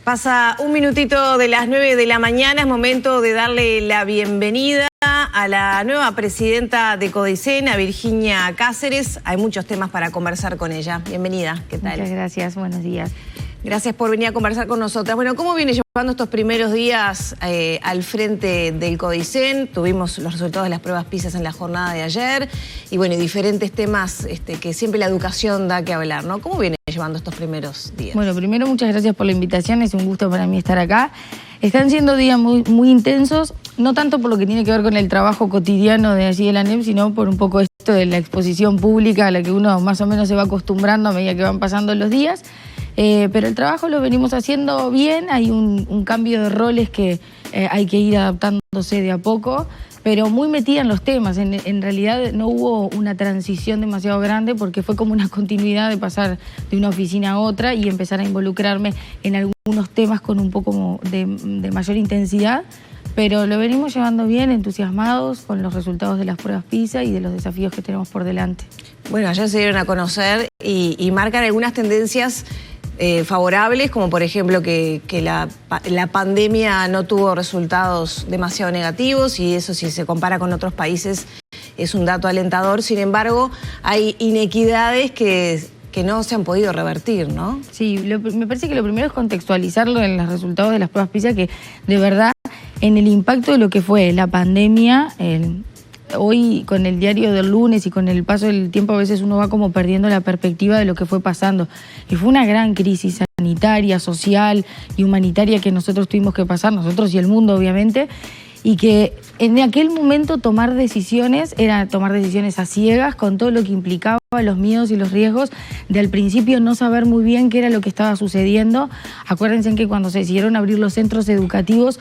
Pasa un minutito de las 9 de la mañana, es momento de darle la bienvenida a la nueva presidenta de Codicen, a Virginia Cáceres. Hay muchos temas para conversar con ella. Bienvenida, ¿qué tal? Muchas gracias, buenos días. Gracias por venir a conversar con nosotras. Bueno, ¿cómo viene llevando estos primeros días al frente del Codicen? Tuvimos los resultados de las pruebas PISA en la jornada de ayer y bueno, diferentes temas que siempre la educación da que hablar, ¿no? ¿Cómo viene llevando estos primeros días? Bueno, primero muchas gracias por la invitación, es un gusto para mí estar acá. Están siendo días muy intensos, no tanto por lo que tiene que ver con el trabajo cotidiano de allí de la ANEP, sino por un poco esto de la exposición pública a la que uno más o menos se va acostumbrando a medida que van pasando los días. Pero el trabajo lo venimos haciendo bien, hay un cambio de roles que hay que ir adaptándose de a poco, pero muy metida en los temas. En realidad no hubo una transición demasiado grande porque fue como una continuidad de pasar de una oficina a otra y empezar a involucrarme en algunos temas con un poco de mayor intensidad, pero lo venimos llevando bien, entusiasmados con los resultados de las pruebas PISA y de los desafíos que tenemos por delante. Bueno, ayer se dieron a conocer y marcan algunas tendencias favorables, como por ejemplo que la pandemia no tuvo resultados demasiado negativos y eso, si se compara con otros países, es un dato alentador. Sin embargo, hay inequidades que no se han podido revertir, ¿no? Sí, me parece que lo primero es contextualizarlo en los resultados de las pruebas PISA, que de verdad en el impacto de lo que fue la pandemia, hoy con el diario del lunes y con el paso del tiempo a veces uno va como perdiendo la perspectiva de lo que fue pasando. Y fue una gran crisis sanitaria, social y humanitaria que nosotros tuvimos que pasar, nosotros y el mundo obviamente, y que en aquel momento tomar decisiones era tomar decisiones a ciegas con todo lo que implicaba los miedos y los riesgos de al principio no saber muy bien qué era lo que estaba sucediendo. Acuérdense que cuando se decidieron abrir los centros educativos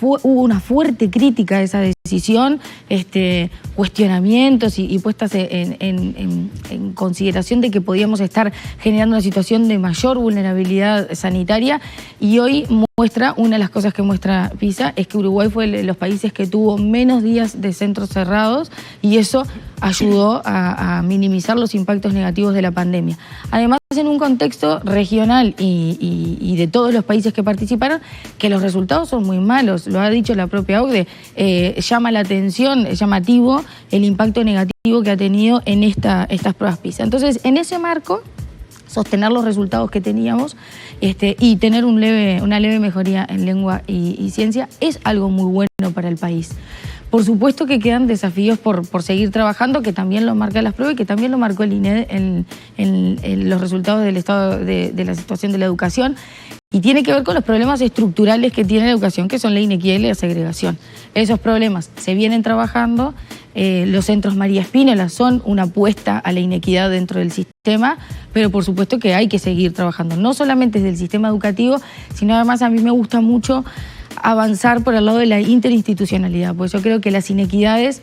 hubo una fuerte crítica a esa decisión, cuestionamientos y puestas en consideración de que podíamos estar generando una situación de mayor vulnerabilidad sanitaria, y hoy muestra, una de las cosas que muestra PISA es que Uruguay fue de los países que tuvo menos días de centros cerrados y eso ayudó a minimizar los impactos negativos de la pandemia. Además, en un contexto regional y de todos los países que participaron, que los resultados son muy malos, lo ha dicho la propia OCDE, llama la atención, es llamativo el impacto negativo que ha tenido en estas pruebas PISA. Entonces, en ese marco, sostener los resultados que teníamos y tener una leve mejoría en lengua y ciencia es algo muy bueno para el país. Por supuesto que quedan desafíos por seguir trabajando, que también lo marca las pruebas y que también lo marcó el INED en los resultados del estado de la situación de la educación. Y tiene que ver con los problemas estructurales que tiene la educación, que son la inequidad y la segregación. Esos problemas se vienen trabajando. Los centros María Espínola son una apuesta a la inequidad dentro del sistema, pero por supuesto que hay que seguir trabajando, no solamente desde el sistema educativo, sino además a mí me gusta mucho avanzar por el lado de la interinstitucionalidad, porque yo creo que las inequidades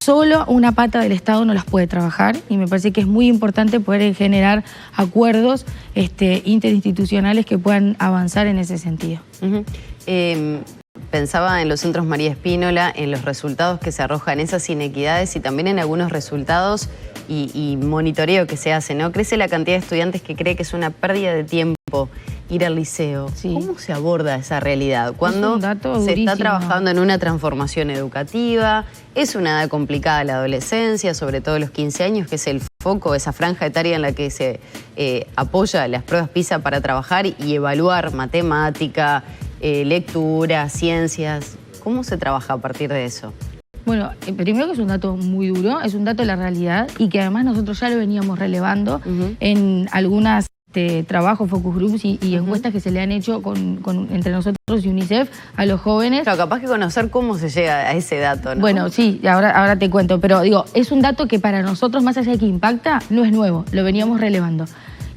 solo una pata del Estado no las puede trabajar y me parece que es muy importante poder generar acuerdos interinstitucionales que puedan avanzar en ese sentido. Pensaba en los centros María Espínola, en los resultados que se arrojan esas inequidades y también en algunos resultados y monitoreo que se hace, ¿no? Crece la cantidad de estudiantes que cree que es una pérdida de tiempo ir al liceo. Sí. ¿Cómo se aborda esa realidad? Cuando se está trabajando en una transformación educativa, es una edad complicada la adolescencia, sobre todo los 15 años, que es el foco, esa franja etaria en la que se apoya las pruebas PISA para trabajar y evaluar matemática, lectura, ciencias. ¿Cómo se trabaja a partir de eso? Bueno, primero que es un dato muy duro, es un dato de la realidad y que además nosotros ya lo veníamos relevando en algunas trabajos, focus groups y encuestas que se le han hecho entre nosotros y UNICEF a los jóvenes. Pero capaz que conocer cómo se llega a ese dato, ¿no? Bueno, sí, ahora te cuento, pero digo, es un dato que para nosotros, más allá de que impacta, no es nuevo, lo veníamos relevando.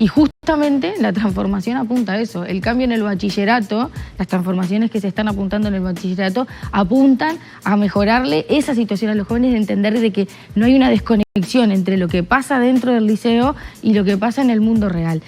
Y justamente la transformación apunta a eso. El cambio en el bachillerato, las transformaciones que se están apuntando en el bachillerato, apuntan a mejorarle esa situación a los jóvenes, de entender de que no hay una desconexión entre lo que pasa dentro del liceo y lo que pasa en el mundo real.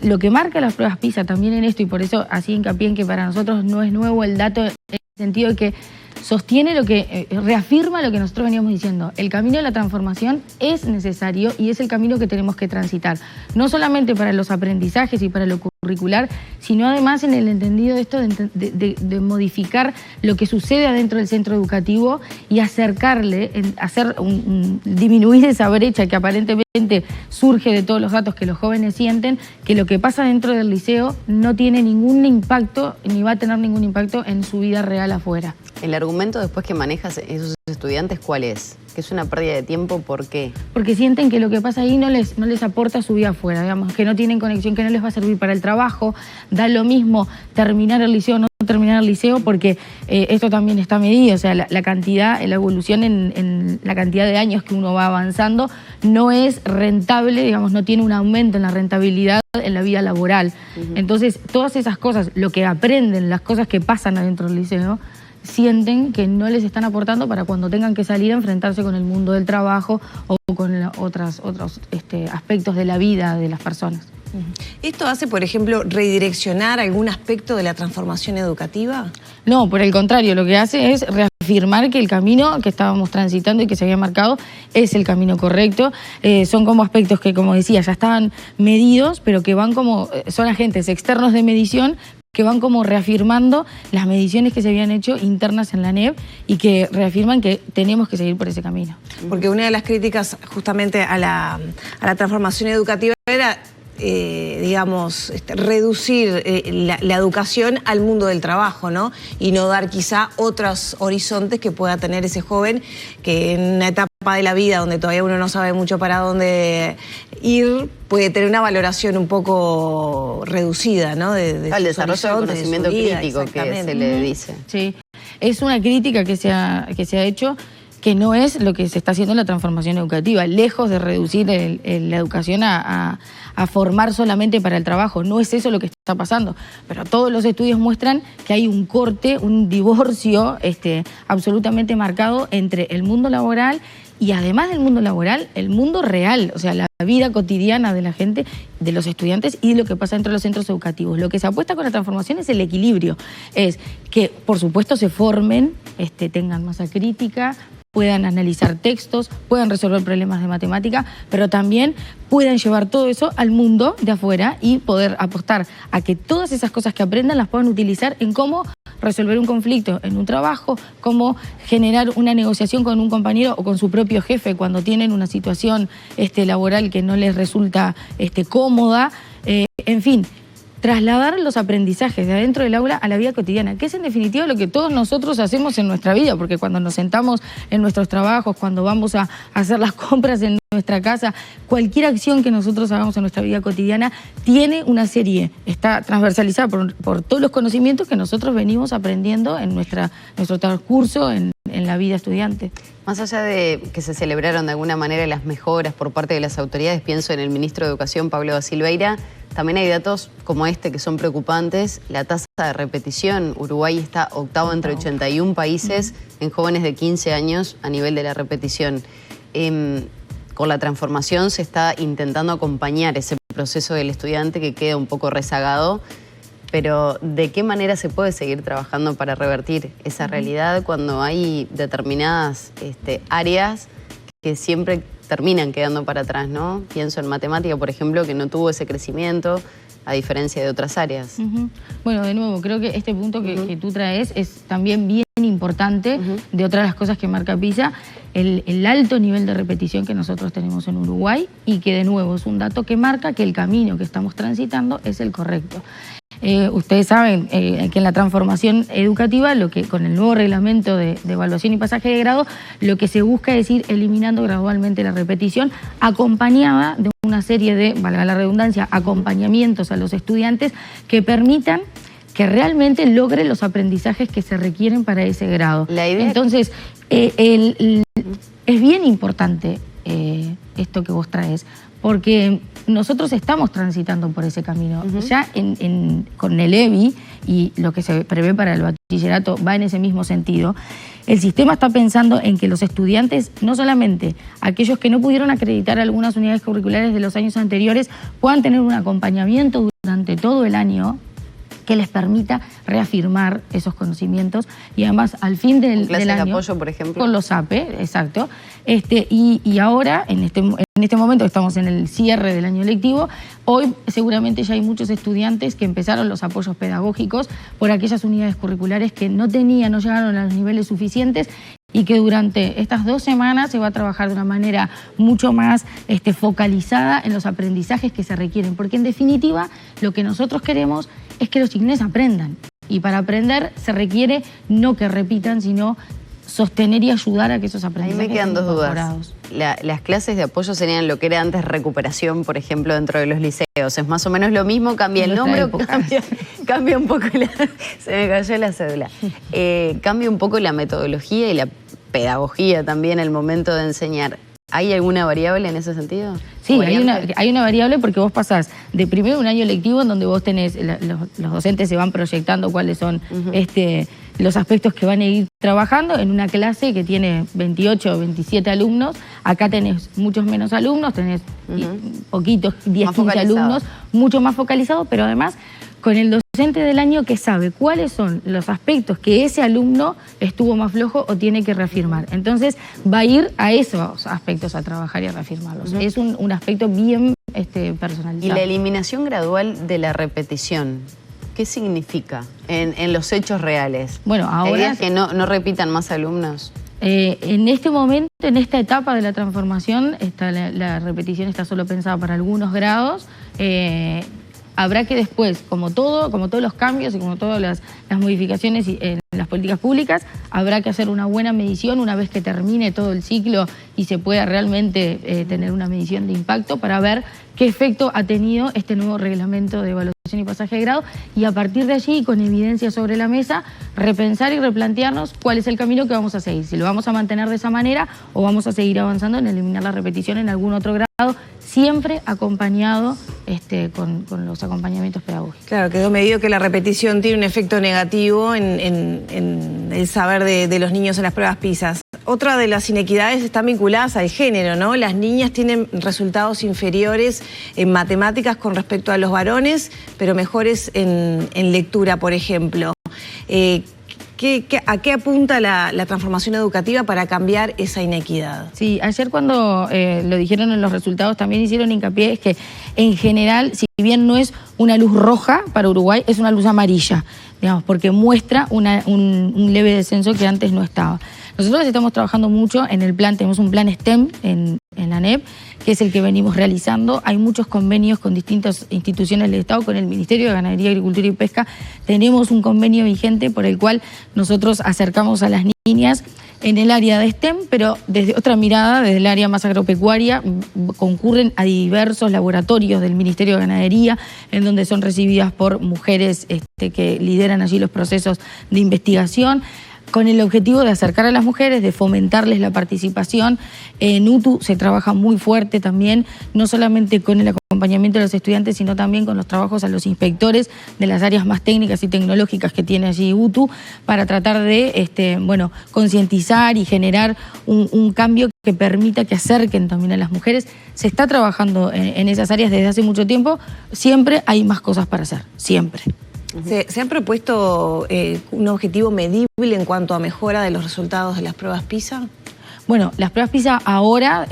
Lo que marca las pruebas PISA también en esto, y por eso así hincapié en que para nosotros no es nuevo el dato, en el sentido de que sostiene lo que, reafirma lo que nosotros veníamos diciendo. El camino de la transformación es necesario y es el camino que tenemos que transitar. No solamente para los aprendizajes y para lo curricular, sino además en el entendido de esto de modificar lo que sucede adentro del centro educativo y acercarle, disminuir esa brecha que aparentemente surge de todos los datos que los jóvenes sienten, que lo que pasa dentro del liceo no tiene ningún impacto ni va a tener ningún impacto en su vida real afuera. El argumento después que manejas esos estudiantes, ¿cuál es? ¿Que es una pérdida de tiempo? ¿Por qué? Porque sienten que lo que pasa ahí no les aporta su vida afuera, digamos, que no tienen conexión, que no les va a servir para el trabajo. Da lo mismo terminar el liceo o no terminar el liceo, porque esto también está medido, o sea, la cantidad, la evolución en la cantidad de años que uno va avanzando no es rentable, digamos, no tiene un aumento en la rentabilidad en la vida laboral. Entonces, todas esas cosas, lo que aprenden, las cosas que pasan adentro del liceo, sienten que no les están aportando para cuando tengan que salir a enfrentarse con el mundo del trabajo o con otros aspectos de la vida de las personas. ¿Esto hace, por ejemplo, redireccionar algún aspecto de la transformación educativa? No, por el contrario, lo que hace es reafirmar que el camino que estábamos transitando y que se había marcado es el camino correcto. Son como aspectos que, como decía, ya estaban medidos, pero que van como, son agentes externos de medición que van como reafirmando las mediciones que se habían hecho internas en la NEB y que reafirman que tenemos que seguir por ese camino. Porque una de las críticas justamente a la transformación educativa era, digamos, reducir la educación al mundo del trabajo, ¿no? Y no dar quizá otros horizontes que pueda tener ese joven que en una etapa de la vida donde todavía uno no sabe mucho para dónde ir, puede tener una valoración un poco reducida, ¿no? El desarrollo del conocimiento crítico que se le dice. Sí, es una crítica que se ha hecho, que no es lo que se está haciendo en la transformación educativa, lejos de reducir la educación a formar solamente para el trabajo. No es eso lo que está pasando, pero todos los estudios muestran que hay un corte, un divorcio absolutamente marcado entre el mundo laboral y, además del mundo laboral, el mundo real, o sea, la vida cotidiana de la gente, de los estudiantes y lo que pasa dentro de los centros educativos. Lo que se apuesta con la transformación es el equilibrio, es que, por supuesto, se formen, tengan masa crítica, puedan analizar textos, puedan resolver problemas de matemática, pero también puedan llevar todo eso al mundo de afuera y poder apostar a que todas esas cosas que aprendan las puedan utilizar en cómo resolver un conflicto en un trabajo, cómo generar una negociación con un compañero o con su propio jefe cuando tienen una situación laboral que no les resulta cómoda, en fin. Trasladar los aprendizajes de adentro del aula a la vida cotidiana, que es en definitiva lo que todos nosotros hacemos en nuestra vida, porque cuando nos sentamos en nuestros trabajos, cuando vamos a hacer las compras en nuestra casa, cualquier acción que nosotros hagamos en nuestra vida cotidiana tiene una serie, está transversalizada por todos los conocimientos que nosotros venimos aprendiendo en nuestro transcurso en la vida estudiante. Más allá de que se celebraron de alguna manera las mejoras por parte de las autoridades, pienso en el ministro de Educación, Pablo da Silveira, también hay datos como que son preocupantes. La tasa de repetición, Uruguay está octavo entre 81 países en jóvenes de 15 años a nivel de la repetición. Con la transformación se está intentando acompañar ese proceso del estudiante que queda un poco rezagado, pero ¿de qué manera se puede seguir trabajando para revertir esa realidad cuando hay determinadas áreas que siempre terminan quedando para atrás, ¿no? Pienso en matemática, por ejemplo, que no tuvo ese crecimiento a diferencia de otras áreas. Bueno, de nuevo, creo que este punto que tú traes es también bien importante de otras de las cosas que marca PISA, el alto nivel de repetición que nosotros tenemos en Uruguay y que de nuevo es un dato que marca que el camino que estamos transitando es el correcto. Ustedes saben que en la transformación educativa, con el nuevo reglamento de evaluación y pasaje de grado, lo que se busca es ir eliminando gradualmente la repetición, acompañada de una serie de, valga la redundancia, acompañamientos a los estudiantes que permitan que realmente logren los aprendizajes que se requieren para ese grado. Entonces, es bien importante esto que vos traes, porque nosotros estamos transitando por ese camino. Ya con el EBI y lo que se prevé para el bachillerato va en ese mismo sentido. El sistema está pensando en que los estudiantes, no solamente aquellos que no pudieron acreditar algunas unidades curriculares de los años anteriores, puedan tener un acompañamiento durante todo el año que les permita reafirmar esos conocimientos y además al fin del año... de apoyo, por ejemplo. Con los APE, exacto. Y ahora, en este momento que estamos en el cierre del año lectivo, hoy seguramente ya hay muchos estudiantes que empezaron los apoyos pedagógicos por aquellas unidades curriculares que no llegaron a los niveles suficientes y que durante estas 2 semanas se va a trabajar de una manera mucho más focalizada en los aprendizajes que se requieren. Porque en definitiva lo que nosotros queremos es que los chiquilines aprendan. Y para aprender se requiere no que repitan, sino sostener y ayudar a que esos aprendizajes sean sean incorporados. Las clases de apoyo serían lo que era antes recuperación, por ejemplo, dentro de los liceos. Es más o menos lo mismo, cambia el nombre, cambia un poco se me cayó la cédula. Cambia un poco la metodología y la pedagogía también al momento de enseñar. ¿Hay alguna variable en ese sentido? Sí, hay una variable porque vos pasás de primero un año lectivo en donde vos tenés, los docentes se van proyectando cuáles son los aspectos que van a ir trabajando en una clase que tiene 28 o 27 alumnos. Acá tenés muchos menos alumnos, tenés poquitos, 10, 15 alumnos, mucho más focalizado, pero además con el docente del año que sabe cuáles son los aspectos que ese alumno estuvo más flojo o tiene que reafirmar. Entonces va a ir a esos aspectos a trabajar y a reafirmarlos. Es un aspecto bien personalizado. ¿Y la eliminación gradual de la repetición? ¿Qué significa en los hechos reales? Bueno, ahora... ¿La idea es que no repitan más alumnos? En este momento, en esta etapa de la transformación, la repetición está solo pensada para algunos grados. Habrá que después, como todos los cambios y como todas las modificaciones en las políticas públicas, habrá que hacer una buena medición una vez que termine todo el ciclo y se pueda realmente tener una medición de impacto para ver qué efecto ha tenido este nuevo reglamento de evaluación y pasaje de grado y a partir de allí, con evidencia sobre la mesa, repensar y replantearnos cuál es el camino que vamos a seguir, si lo vamos a mantener de esa manera o vamos a seguir avanzando en eliminar la repetición en algún otro grado, siempre acompañado con los acompañamientos pedagógicos. Claro, quedó medido que la repetición tiene un efecto negativo en el saber de los niños en las pruebas PISA. Otra de las inequidades están vinculadas al género, ¿no? Las niñas tienen resultados inferiores en matemáticas con respecto a los varones, pero mejores en lectura, por ejemplo. ¿A qué apunta la transformación educativa para cambiar esa inequidad? Sí, ayer cuando lo dijeron en los resultados también hicieron hincapié es que en general, si bien no es una luz roja para Uruguay, es una luz amarilla, digamos, porque muestra un leve descenso que antes no estaba. Nosotros estamos trabajando mucho en el plan, tenemos un plan STEM en la ANEP, que es el que venimos realizando. Hay muchos convenios con distintas instituciones del Estado, con el Ministerio de Ganadería, Agricultura y Pesca. Tenemos un convenio vigente por el cual nosotros acercamos a las niñas en el área de STEM, pero desde otra mirada, desde el área más agropecuaria, concurren a diversos laboratorios del Ministerio de Ganadería, en donde son recibidas por mujeres que lideran allí los procesos de investigación, con el objetivo de acercar a las mujeres, de fomentarles la participación. En UTU se trabaja muy fuerte también, no solamente con el acompañamiento de los estudiantes, sino también con los trabajos a los inspectores de las áreas más técnicas y tecnológicas que tiene allí UTU, para tratar de concientizar y generar un cambio que permita que acerquen también a las mujeres. Se está trabajando en esas áreas desde hace mucho tiempo, siempre hay más cosas para hacer, siempre. ¿Se han propuesto un objetivo medible en cuanto a mejora de los resultados de las pruebas PISA? Bueno, las pruebas PISA ahora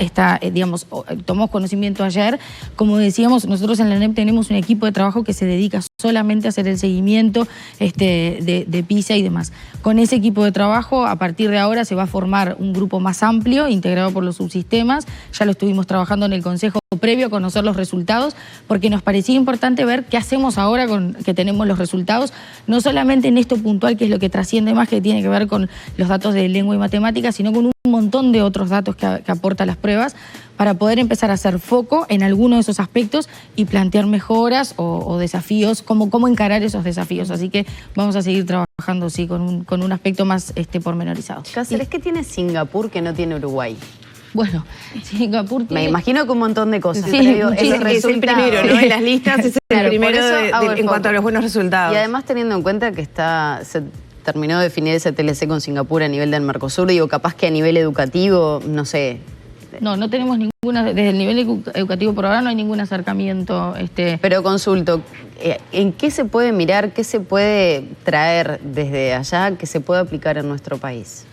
tomamos conocimiento ayer. Como decíamos, nosotros en la ANEP tenemos un equipo de trabajo que se dedica solamente a hacer el seguimiento de PISA y demás. Con ese equipo de trabajo, a partir de ahora se va a formar un grupo más amplio, integrado por los subsistemas. Ya lo estuvimos trabajando en el Consejo previo a conocer los resultados, porque nos parecía importante ver qué hacemos ahora con que tenemos los resultados, no solamente en esto puntual, que es lo que trasciende más, que tiene que ver con los datos de lengua y matemáticas, sino con un montón de otros datos que aportan las pruebas, para poder empezar a hacer foco en alguno de esos aspectos y plantear mejoras o desafíos, cómo encarar esos desafíos. Así que vamos a seguir trabajando, sí, con un aspecto más pormenorizado. Cáceres, ¿qué tiene Singapur que no tiene Uruguay? Bueno, Singapur tiene... Me imagino que un montón de cosas. Sí, pero es el primero, ¿no? En las listas es el primero en cuanto a los buenos resultados. Y además teniendo en cuenta que se terminó de definir ese TLC con Singapur a nivel del Mercosur, digo, capaz que a nivel educativo, no sé, No tenemos ninguna, desde el nivel educativo por ahora no hay ningún acercamiento. Pero consulto, ¿en qué se puede mirar, qué se puede traer desde allá que se pueda aplicar en nuestro país?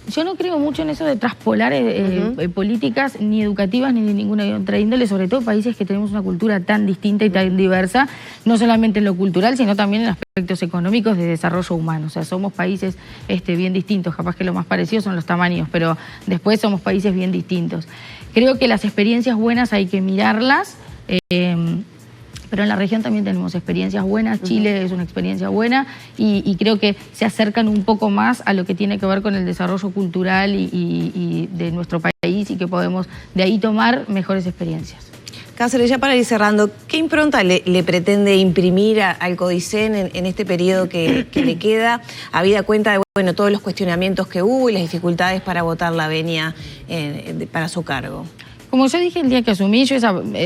Yo no creo mucho en eso de traspolar políticas ni educativas ni de ninguna otra índole, sobre todo países que tenemos una cultura tan distinta y tan diversa, no solamente en lo cultural, sino también en aspectos económicos de desarrollo humano. O sea, somos países bien distintos, capaz que lo más parecido son los tamaños, pero después somos países bien distintos. Creo que las experiencias buenas hay que mirarlas, pero en la región también tenemos experiencias buenas. Chile es una experiencia buena y creo que se acercan un poco más a lo que tiene que ver con el desarrollo cultural y de nuestro país y que podemos de ahí tomar mejores experiencias. Cáceres, ya para ir cerrando, ¿qué impronta le pretende imprimir al CODICEN en este periodo que le queda, habida cuenta de todos los cuestionamientos que hubo y las dificultades para votar la venia para su cargo? Como yo dije el día que asumí, yo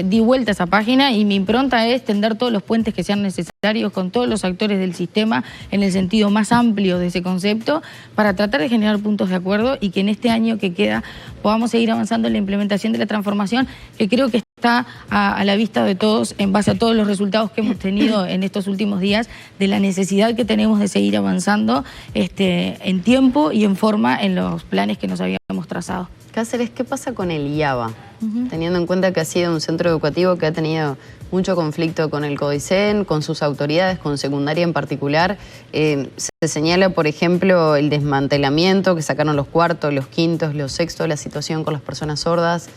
di vuelta a esa página y mi impronta es tender todos los puentes que sean necesarios con todos los actores del sistema en el sentido más amplio de ese concepto para tratar de generar puntos de acuerdo y que en este año que queda podamos seguir avanzando en la implementación de la transformación que creo que está a la vista de todos en base a todos los resultados que hemos tenido en estos últimos días, de la necesidad que tenemos de seguir avanzando en tiempo y en forma en los planes que nos habíamos trazado. Cáceres, ¿qué pasa con el IABA? Teniendo en cuenta que ha sido un centro educativo que ha tenido mucho conflicto con el CODICEN, con sus autoridades, con secundaria en particular. Se señala, por ejemplo, el desmantelamiento, que sacaron los cuartos, los quintos, los sextos, la situación con las personas sordas.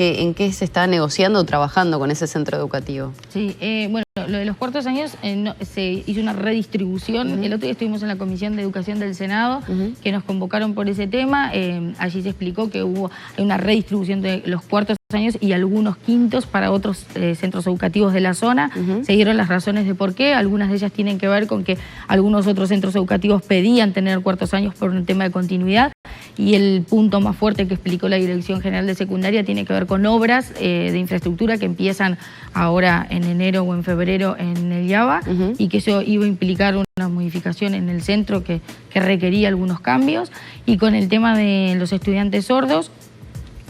¿En qué se está negociando o trabajando con ese centro educativo? Sí, bueno, lo de los cuartos años se hizo una redistribución. El otro día estuvimos en la Comisión de Educación del Senado, que nos convocaron por ese tema. Allí se explicó que hubo una redistribución de los cuartos años y algunos quintos para otros centros educativos de la zona. Se dieron las razones de por qué. Algunas de ellas tienen que ver con que algunos otros centros educativos pedían tener cuartos años por un tema de continuidad. Y el punto más fuerte que explicó la Dirección General de Secundaria tiene que ver con obras de infraestructura que empiezan ahora en enero o en febrero en el IABA y que eso iba a implicar una modificación en el centro que requería algunos cambios. Y con el tema de los estudiantes sordos,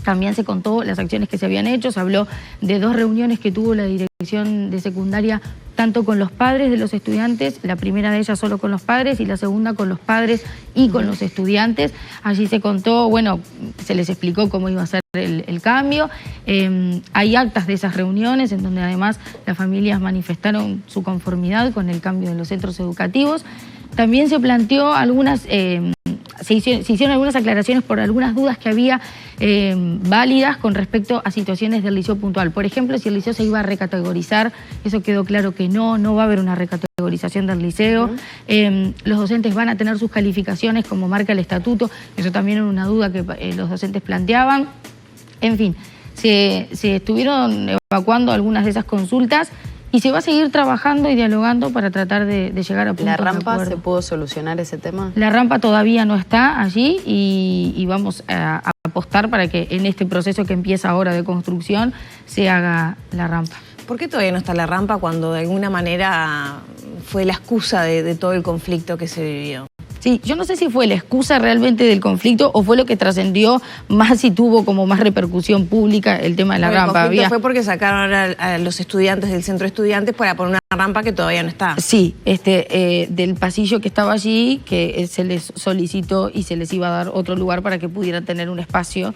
también se contó las acciones que se habían hecho, se habló de 2 reuniones que tuvo la Dirección de Secundaria, tanto con los padres de los estudiantes, la primera de ellas solo con los padres y la segunda con los padres y con los estudiantes. Allí se contó, se les explicó cómo iba a ser el cambio. Hay actas de esas reuniones en donde además las familias manifestaron su conformidad con el cambio de los centros educativos. También se planteó se hicieron algunas aclaraciones por algunas dudas que había válidas con respecto a situaciones del liceo puntual. Por ejemplo, si el liceo se iba a recategorizar, eso quedó claro que no va a haber una recategorización del liceo. Los docentes van a tener sus calificaciones como marca el estatuto, eso también era una duda que los docentes planteaban. En fin, se estuvieron evacuando algunas de esas consultas y se va a seguir trabajando y dialogando para tratar de llegar a puntos de acuerdo. ¿La rampa se pudo solucionar ese tema? La rampa todavía no está allí y vamos a apostar para que en este proceso que empieza ahora de construcción se haga la rampa. ¿Por qué todavía no está la rampa cuando de alguna manera fue la excusa de todo el conflicto que se vivió? Sí, yo no sé si fue la excusa realmente del conflicto o fue lo que trascendió más y tuvo como más repercusión pública el tema de la rampa. El conflicto fue porque sacaron a los estudiantes del centro de estudiantes para poner una rampa que todavía no está. Sí, del pasillo que estaba allí, que se les solicitó y se les iba a dar otro lugar para que pudieran tener un espacio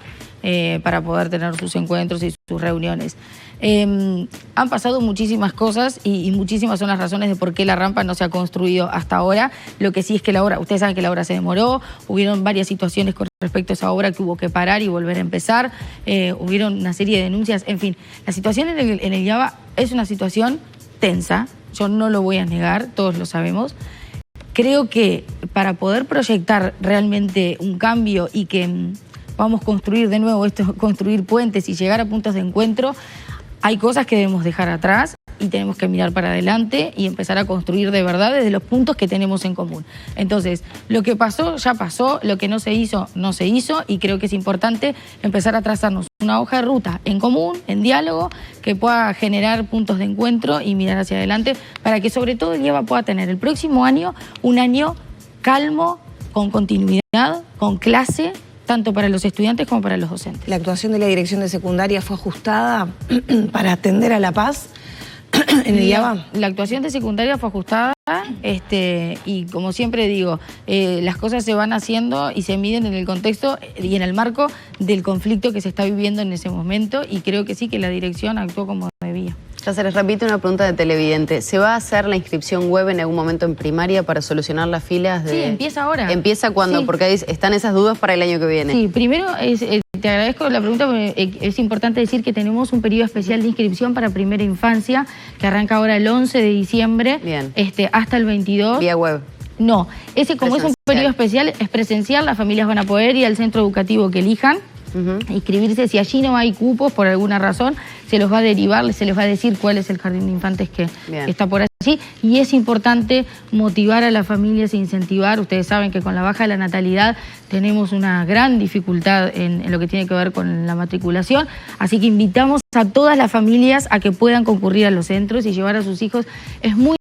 para poder tener sus encuentros y sus reuniones. Han pasado muchísimas cosas y muchísimas son las razones de por qué la rampa no se ha construido hasta ahora. Lo que sí es que la obra, ustedes saben que la obra se demoró, hubieron varias situaciones con respecto a esa obra que hubo que parar y volver a empezar, hubieron una serie de denuncias, en fin. La situación en el IABA es una situación tensa, yo no lo voy a negar, todos lo sabemos. Creo que para poder proyectar realmente un cambio y que vamos a construir de nuevo construir puentes y llegar a puntos de encuentro, hay cosas que debemos dejar atrás y tenemos que mirar para adelante y empezar a construir de verdad desde los puntos que tenemos en común. Entonces, lo que pasó, ya pasó, lo que no se hizo, no se hizo y creo que es importante empezar a trazarnos una hoja de ruta en común, en diálogo, que pueda generar puntos de encuentro y mirar hacia adelante para que sobre todo el IABA pueda tener el próximo año un año calmo, con continuidad, con clase tanto para los estudiantes como para los docentes. La actuación de la dirección de secundaria fue ajustada para atender a la paz en el IABA. La actuación de secundaria fue ajustada y como siempre digo, las cosas se van haciendo y se miden en el contexto y en el marco del conflicto que se está viviendo en ese momento, y creo que sí, que la dirección actuó como debía. Ya se les repite una pregunta de televidente. ¿Se va a hacer la inscripción web en algún momento en primaria para solucionar las filas? Sí, empieza ahora. ¿Empieza cuándo? Sí. Porque están esas dudas para el año que viene. Sí, primero te agradezco la pregunta, porque es importante decir que tenemos un periodo especial de inscripción para primera infancia que arranca ahora el 11 de diciembre. Bien. Hasta el 22. Vía web. No, ese como es un periodo especial, es presencial, las familias van a poder ir al centro educativo que elijan, inscribirse. Si allí no hay cupos por alguna razón, se los va a derivar, se les va a decir cuál es el jardín de infantes que está por allí. Y es importante motivar a las familias e incentivar. Ustedes saben que con la baja de la natalidad tenemos una gran dificultad en lo que tiene que ver con la matriculación, así que invitamos a todas las familias a que puedan concurrir a los centros y llevar a sus hijos. Es muy